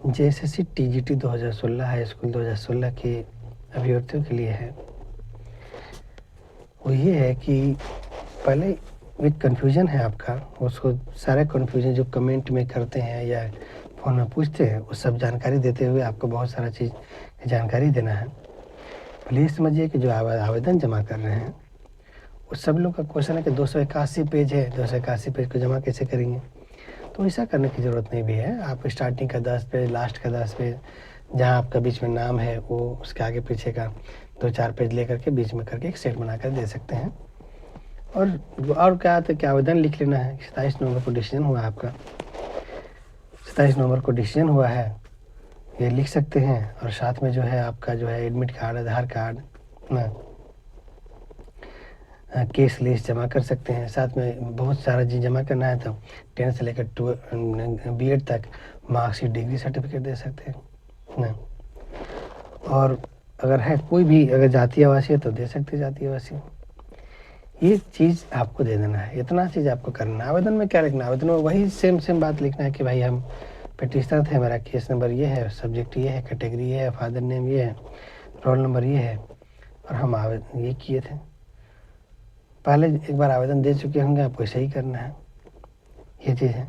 JSSC TGT 2016 high school 2016 के अभ्यर्थियों के लिए है। वो ये है कि पहले एक कन्फ्यूजन है आपका, उसको सारा कन्फ्यूजन जो कमेंट में करते हैं या फ़ोन में पूछते हैं, वो सब जानकारी देते हुए आपको बहुत सारा चीज़ की जानकारी देना है। पहले ये समझिए कि जो आवेदन जमा कर रहे हैं, उस सब लोग का क्वेश्चन है कि 281 पेज है, 281 पेज को जमा कैसे करेंगे? तो ऐसा करने की ज़रूरत नहीं भी है। आप स्टार्टिंग का 10 पेज, लास्ट का 10 पेज, जहाँ आपका बीच में नाम है, वो उसके आगे पीछे का 2-4 पेज लेकर के बीच में करके एक सेट बनाकर दे सकते हैं। और क्या होता है कि आवेदन लिख लेना है। 27 नवंबर को डिसीजन हुआ आपका, 27 नवंबर को डिसीजन हुआ है, ये लिख सकते हैं। और साथ में जो है आपका जो है एडमिट कार्ड, आधार कार्ड ना, केस लिस्ट जमा कर सकते हैं। साथ में बहुत सारा चीज़ जमा करना है तो 10 से लेकर बीएड तक मार्कशीट, डिग्री सर्टिफिकेट दे सकते हैं ना। और अगर है कोई भी अगर जातीय आवासीय तो दे सकते हैं जातीय आवासीय। ये चीज़ आपको दे देना है, इतना चीज़ आपको करना है। आवेदन में क्या लिखना है? आवेदन में वही सेम बात लिखना है कि भाई हम पिटिशनर थे, मेरा केस नंबर ये है, सब्जेक्ट ये है, कैटेगरी ये है, फादर नेम ये है, रोल नंबर ये है, और हम आवेदन ये किए थे। पहले एक बार आवेदन दे चुके होंगे, आपको ऐसे ही करना है, ये चीज़ है।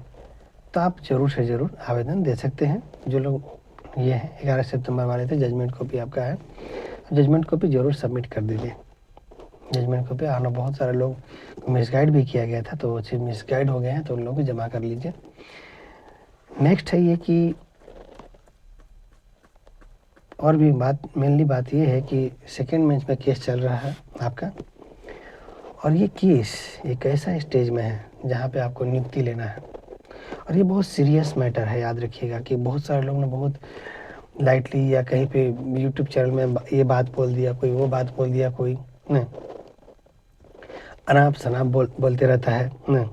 तो आप ज़रूर से ज़रूर आवेदन दे सकते हैं। जो लोग ये है 11 सितंबर वाले थे, जजमेंट कॉपी आपका है, जजमेंट कॉपी ज़रूर सबमिट कर दीजिए। जजमेंट कॉपी आना, बहुत सारे लोग मिसगाइड भी किया गया था, तो वो चीज़ मिसगाइड हो गए हैं, तो उन लोग भी जमा कर लीजिए। नेक्स्ट है ये कि और भी मेनली बात ये है कि सेकेंड बेंच में केस चल रहा है आपका, और ये केस एक ऐसा स्टेज में है जहाँ पे आपको नियुक्ति लेना है। और ये बहुत सीरियस मैटर है, याद रखिएगा कि बहुत सारे लोग ने बहुत लाइटली या कहीं पे यूट्यूब चैनल में ये बात बोल दिया, कोई वो बात बोल दिया, कोई न अनाप शनाप बोलते रहता है न,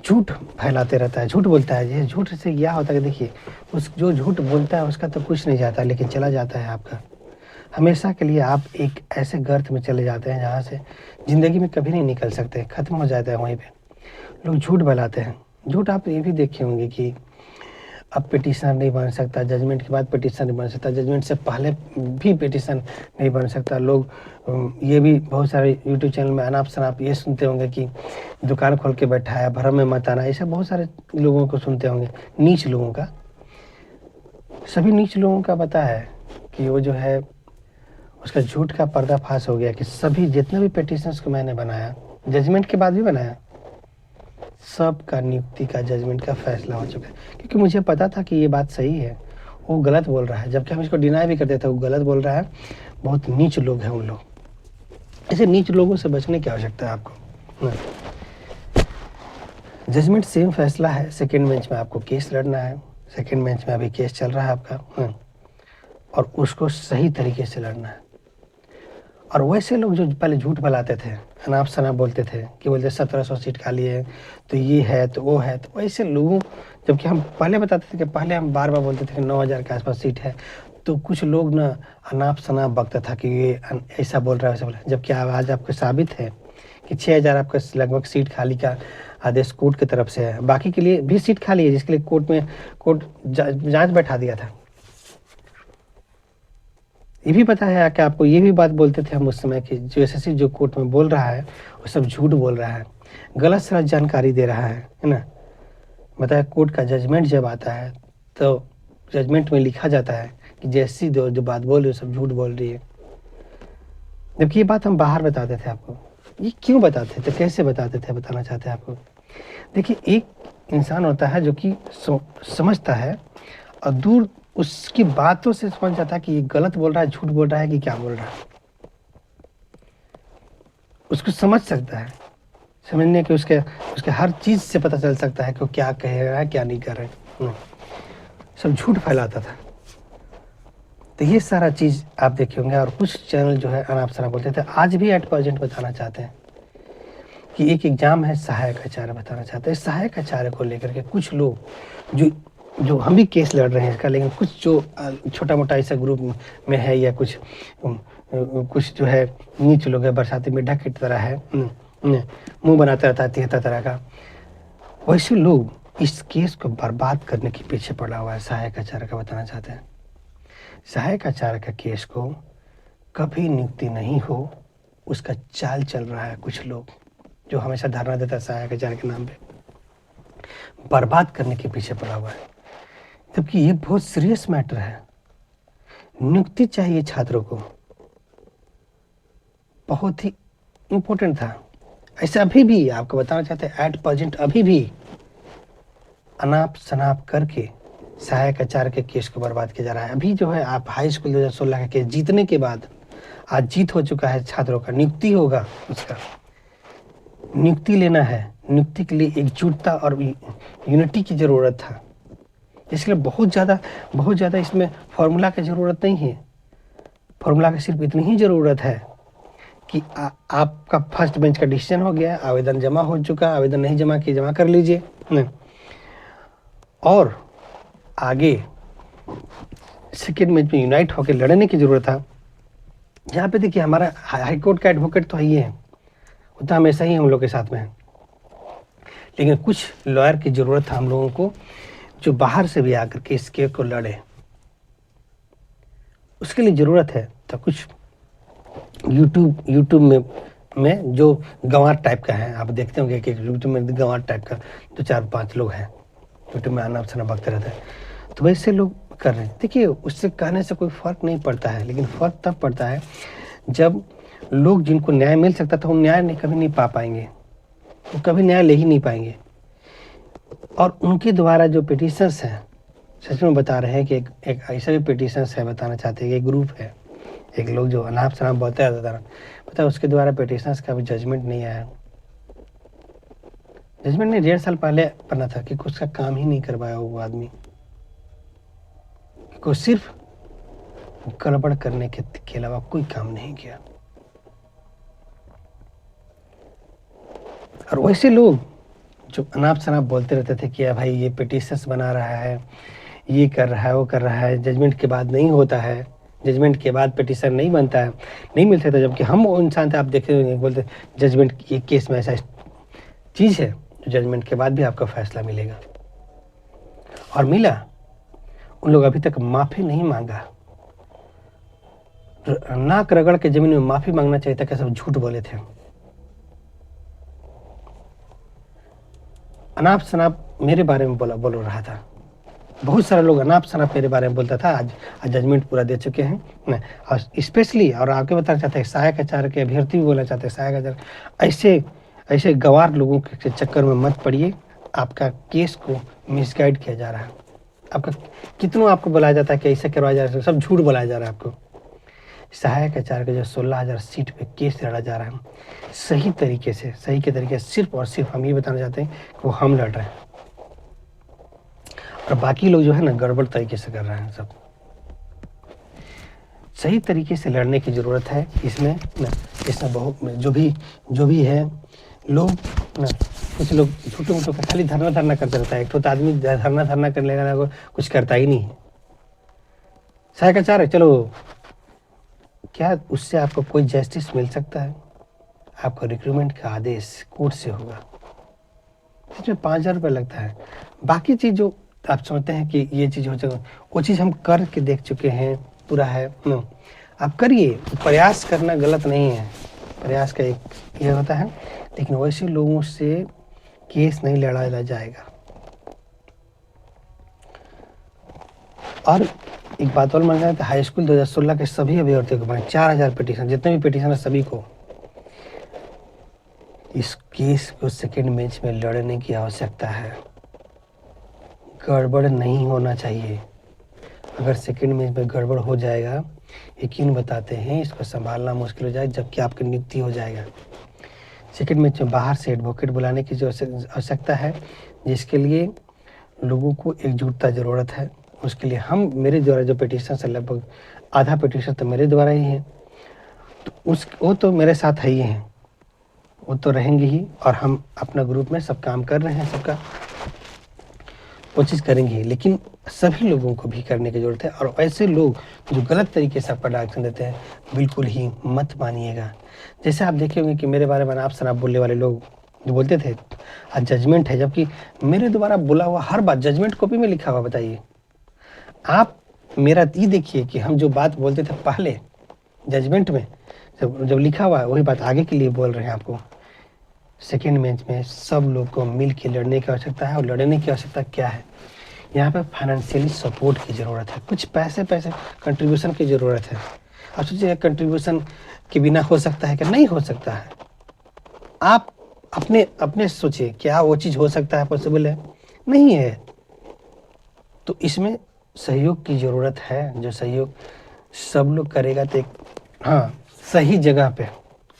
झूठ फैलाते रहता है, झूठ बोलता है। ये झूठ से क्या होता है कि देखिए, उस जो झूठ बोलता है उसका तो कुछ नहीं जाता, लेकिन चला जाता है आपका हमेशा के लिए। आप एक ऐसे गर्त में चले जाते हैं जहाँ से ज़िंदगी में कभी नहीं निकल सकते, ख़त्म हो जाता है वहीं पे। लोग झूठ फैलाते हैं। झूठ आप ये भी देखे होंगे कि अब पिटिशनर नहीं बन सकता, जजमेंट के बाद पिटिशनर नहीं बन सकता, जजमेंट से पहले भी पिटिशन नहीं बन सकता। लोग ये भी बहुत सारे यूट्यूब चैनल में अनाप शनाप ये सुनते होंगे कि दुकान खोल के बैठा है, भरम में मत आना, ऐसे बहुत सारे लोगों को सुनते होंगे, नीच लोगों का। सभी नीच लोगों का पता है कि वो जो है उसका झूठ का पर्दाफाश हो गया कि सभी जितने भी पिटिशनर्स को मैंने बनाया, जजमेंट के बाद भी बनाया, सब का नियुक्ति का, जजमेंट का फैसला हो चुका है। क्योंकि मुझे पता था कि ये बात सही है, वो गलत बोल रहा है, जबकि हम इसको डिनाई भी करते थे, वो गलत बोल रहा है। बहुत नीच लोग हैं उन लोग। ऐसे नीच लोगों से बचने की आवश्यकता है आपको। जजमेंट सेम फैसला है। सेकेंड बेंच में आपको केस लड़ना है, सेकेंड बेंच में अभी केस चल रहा है आपका, और उसको सही तरीके से लड़ना है। और वैसे लोग जो पहले झूठ फैलाते थे, अनाप शनाप बोलते थे कि बोलते 1700 सीट खाली है, तो ये है तो वो है, तो वैसे लोगों, जबकि हम पहले बताते थे कि पहले हम बार बार बोलते थे कि 9000 के आसपास सीट है, तो कुछ लोग ना अनाप शनाप बकता था कि ये ऐसा बोल रहा है वैसा बोल रहा है। जबकि आज आपको साबित है कि 6000 आपका लगभग सीट खाली का आदेश कोर्ट की तरफ से है। बाकी के लिए भी सीट खाली है, जिसके लिए कोर्ट जांच बैठा दिया था। ये भी पता है कि आपको, ये भी बात बोलते थे हम उस समय कि जो एसएससी जो कोर्ट में बोल रहा है वो सब झूठ बोल रहा है, गलत सलत जानकारी दे रहा है ना। बताया कोर्ट का जजमेंट जब आता है तो जजमेंट में लिखा जाता है कि जैसी जो बात बोल रही है सब झूठ बोल रही है। जबकि ये बात हम बाहर बताते थे आपको। ये क्यों बताते थे, कैसे बताते थे, बताना चाहते हैं आपको। देखिए, एक इंसान होता है जो कि समझता है और दूर उसकी बातों से समझ जाता है कि ये गलत बोल रहा है, झूठ बोल रहा है कि क्या बोल रहा है। उसको समझ सकता है, समझने के उसके हर चीज़ से पता चल सकता है कि वो क्या कह रहा है, क्या नहीं कर रहा है। सब झूठ फैलाता था। तो ये सारा चीज़ आप देखे होंगे। और कुछ चैनल जो है अनाप शनाप बोलते थे। आज भी एट प्रेजेंट बताना चाहते हैं कि एक एग्जाम है सहायक आचार्य, बताना चाहते हैं सहायक आचार्य को लेकर के कुछ लोग जो हम भी केस लड़ रहे हैं इसका, लेकिन कुछ जो छोटा मोटा ऐसा ग्रुप में है या कुछ जो है नीच लोग है, बरसाती मेढक की तरह है, मुंह बनाता रहता है 73 तरह का। वैसे लोग इस केस को बर्बाद करने के पीछे पड़ा हुआ है सहायक आचार्य का, बताना चाहते हैं। सहायक आचार्य का केस को कभी नियुक्ति नहीं हो, उसका चाल चल रहा है कुछ लोग जो हमेशा धरना देता है सहायक आचार्य के नाम पे, बर्बाद करने के पीछे पड़ा हुआ है। जबकि ये बहुत सीरियस मैटर है, नियुक्ति चाहिए छात्रों को, बहुत ही इम्पोर्टेंट था। ऐसे अभी भी आपको बताना चाहते हैं, एट प्रेजेंट अभी भी अनाप शनाप करके सहायक आचार्य के केस को बर्बाद किया जा रहा है। अभी जो है आप हाई स्कूल 2016 का केस जीतने के बाद, आज जीत हो चुका है छात्रों का, नियुक्ति होगा, उसका नियुक्ति लेना है। नियुक्ति के लिए एकजुटता और यूनिटी की ज़रूरत था, इसलिए बहुत ज़्यादा इसमें फॉर्मूला की ज़रूरत नहीं है। फॉर्मूला की सिर्फ इतनी ही ज़रूरत है कि आपका फर्स्ट बेंच का डिसीजन हो गया, आवेदन जमा हो चुका, आवेदन नहीं जमा किए जमा कर लीजिए नहीं। और आगे सेकेंड बेंच में यूनाइट होकर लड़ने की ज़रूरत था। यहाँ पे देखिए हमारा हाई कोर्ट का एडवोकेट तो ही है, वो तो हमेशा ही हम लोग के साथ में है, लेकिन कुछ लॉयर की ज़रूरत था हम लोगों को जो बाहर से भी आकर के इस केस को लड़े, उसके लिए ज़रूरत है। तो कुछ यूट्यूब में जो गंवार टाइप का है, आप देखते होंगे कि यूट्यूब में गंवार टाइप का 2-4-5 लोग हैं यूट्यूब में आना अपना बकते रहते हैं, तो वैसे लोग कर रहे हैं। देखिए उससे कहने से कोई फ़र्क नहीं पड़ता है, लेकिन फ़र्क तब पड़ता है जब लोग जिनको न्याय मिल सकता था वो न्याय कभी नहीं पा पाएंगे, वो कभी न्याय ले ही नहीं पाएंगे। और उनके द्वारा जो पिटिशंस हैं, सच में बता रहे हैं कि एक ऐसा भी पिटिशंस है, बताना चाहते हैं कि एक ग्रुप है, एक लोग जो अनाप शनाप बोलते हैं, पता है उसके द्वारा पिटिशंस का भी जजमेंट नहीं आया। जजमेंट ने 1.5 साल पहले बना था कि उसका काम ही नहीं करवाया वो आदमी को, सिर्फ गड़बड़ करने के अलावा कोई काम नहीं किया। और वैसे लोग जो अनाप शनाप बोलते रहते थे कि भाई ये पिटिशंस बना रहा है, ये कर रहा है, वो कर रहा है, जजमेंट के बाद नहीं होता है, जजमेंट के बाद पिटिशन नहीं बनता है, नहीं मिल सकता। जबकि हम वो इंसान थे, आप देखे बोलते जजमेंट ये केस में ऐसा चीज़ है जो जजमेंट के बाद भी आपका फैसला मिलेगा, और मिला। उन लोग अभी तक माफ़ी नहीं मांगा, नाक रगड़ के जमीन में माफ़ी मांगना चाहिए था कि सब झूठ बोले थे। अनाप शनाप मेरे बारे में बोल रहा था, बहुत सारे लोग अनाप शनाप मेरे बारे में बोलता था, आज जजमेंट पूरा दे चुके हैं। और स्पेशली और आगे बताना चाहते हैं सहायक आचार्य के अभ्यर्थी भी बोलना चाहते हैं, सहायक आचार्य ऐसे गंवार लोगों के चक्कर में मत पड़िए। आपका केस को मिसगाइड किया जा रहा है, आपका कितनों आपको बुलाया जाता है कि ऐसा करवाया जा रहा है, सब झूठ बुलाया जा रहा है आपको। सहायक आचार्य के जो 16,000 सीट पे केस लड़ा जा रहा है, सही के तरीके से सिर्फ और सिर्फ हम ये बताना चाहते हैं कि वो हम लड़ रहे हैं, और बाकी लोग जो है ना गड़बड़ तरीके से कर रहे हैं। सब सही तरीके से लड़ने की ज़रूरत है। इसमें बहुत जो भी है लोग ना, कुछ लोग छोटे मोटे का खाली धरना करते रहता है। एक तो आदमी धरना कर लेगा ना, कुछ करता ही नहीं है। सहायक आचार्य चलो, क्या उससे आपको कोई जस्टिस मिल सकता है? आपका रिक्रूटमेंट का आदेश कोर्ट से होगा, इसमें 5,000 रुपये लगता है। बाकी चीज़ जो आप समझते हैं कि ये चीज़ हो जाएगा, वो चीज़ हम करके देख चुके हैं, पूरा है। आप करिए, प्रयास करना गलत नहीं है, प्रयास का एक ये होता है, लेकिन वैसे लोगों से केस नहीं लड़ा जाएगा। और एक बात और मानना है कि हाई स्कूल 2016 के सभी अभ्यर्थियों को बने 4,000 पिटीशन, जितने भी पिटीशन है सभी को इस केस को सेकेंड बेंच में लड़ने की आवश्यकता है। गड़बड़ नहीं होना चाहिए। अगर सेकेंड बेंच में गड़बड़ हो जाएगा, यकीन बताते हैं इसको संभालना मुश्किल हो जाएगा, जबकि आपकी नियुक्ति हो जाएगा। सेकेंड बेंच में बाहर से एडवोकेट बुलाने की जो आवश्यकता है, जिसके लिए लोगों को एकजुटता ज़रूरत है। उसके लिए मेरे द्वारा जो पिटीशन है, लगभग आधा पिटीशन तो मेरे द्वारा ही है, तो वो तो मेरे साथ है ही हैं, वो तो रहेंगे ही। और हम अपना ग्रुप में सब काम कर रहे हैं, सबका कोशिश करेंगे, लेकिन सभी लोगों को भी करने की ज़रूरत है। और ऐसे लोग जो गलत तरीके से आपका डायरेक्शन देते हैं, बिल्कुल ही मत मानिएगा। जैसे आप देखे होंगे कि मेरे बारे में अनाप शनाप बोलने वाले लोग जो बोलते थे आज जजमेंट है, जबकि मेरे द्वारा बोला हुआ हर बात जजमेंट कॉपी में लिखा हुआ। बताइए आप मेरा ये देखिए कि हम जो बात बोलते थे पहले जजमेंट में, जब जब लिखा हुआ है वही बात आगे के लिए बोल रहे हैं आपको। सेकेंड मैच में सब लोग को मिल के लड़ने की आवश्यकता है, और लड़ने की आवश्यकता क्या है, यहाँ पे फाइनेंशियली सपोर्ट की ज़रूरत है, कुछ पैसे कंट्रीब्यूशन की ज़रूरत है। अब सोचिए कंट्रीब्यूशन के बिना हो सकता है कि नहीं हो सकता है? आप अपने अपने सोचिए क्या वो चीज़ हो सकता है, पॉसिबल है? नहीं है। तो इसमें सहयोग की ज़रूरत है, जो सहयोग सब लोग करेगा तो एक हाँ सही जगह पे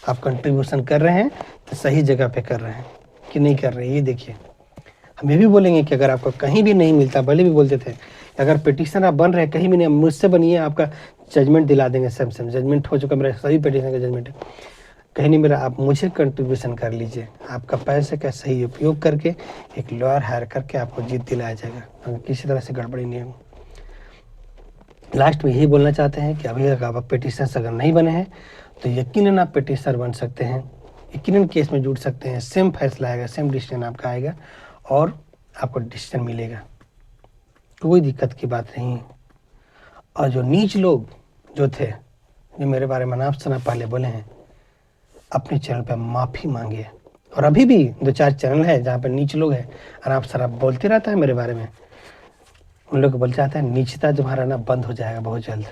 आप कंट्रीब्यूशन कर रहे हैं तो सही जगह पे कर रहे हैं कि नहीं कर रहे हैं, ये देखिए। हम ये भी बोलेंगे कि अगर आपको कहीं भी नहीं मिलता, पहले भी बोलते थे अगर पिटिशन आप बन रहे हैं कहीं भी नहीं, मुझसे बनिए, आपका जजमेंट दिला देंगे। सेम जजमेंट हो चुका, मेरा सभी पिटिशन का जजमेंट है, कहीं नहीं मेरा, आप मुझे कंट्रीब्यूशन कर लीजिए, आपका पैसे का सही उपयोग करके एक लॉयर हायर करके आपको जीत दिलाया जाएगा, अगर किसी तरह से गड़बड़ी नहीं हो। लास्ट में यही बोलना चाहते हैं कि अभी अगर आप पिटिशनर अगर नहीं बने हैं तो यकीनन आप पिटिशनर बन सकते हैं, यकीनन केस में जुड़ सकते हैं, सेम फैसला आएगा, सेम डिसीजन आपका आएगा और आपको डिसीजन मिलेगा, कोई दिक्कत की बात नहीं है। और जो नीच लोग जो थे, जो मेरे बारे में अनाप शनाप पहले बोले हैं, अपने चैनल पर माफ़ी मांगिए। और अभी भी 2-4 चैनल है जहाँ पर नीच लोग हैं, अनाप शनाप बोलते रहता है मेरे बारे में, उन लोग बोल चाहते हैं नीचता तुम्हारा ना बंद हो जाएगा बहुत जल्द।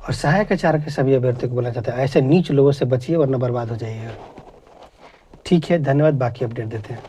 और सहायक आचार्य के सभी अभ्यर्थियों को बोलना चाहते हैं ऐसे नीच लोगों से बचिए वरना बर्बाद हो जाइएगा। ठीक है, धन्यवाद, बाकी अपडेट देते हैं।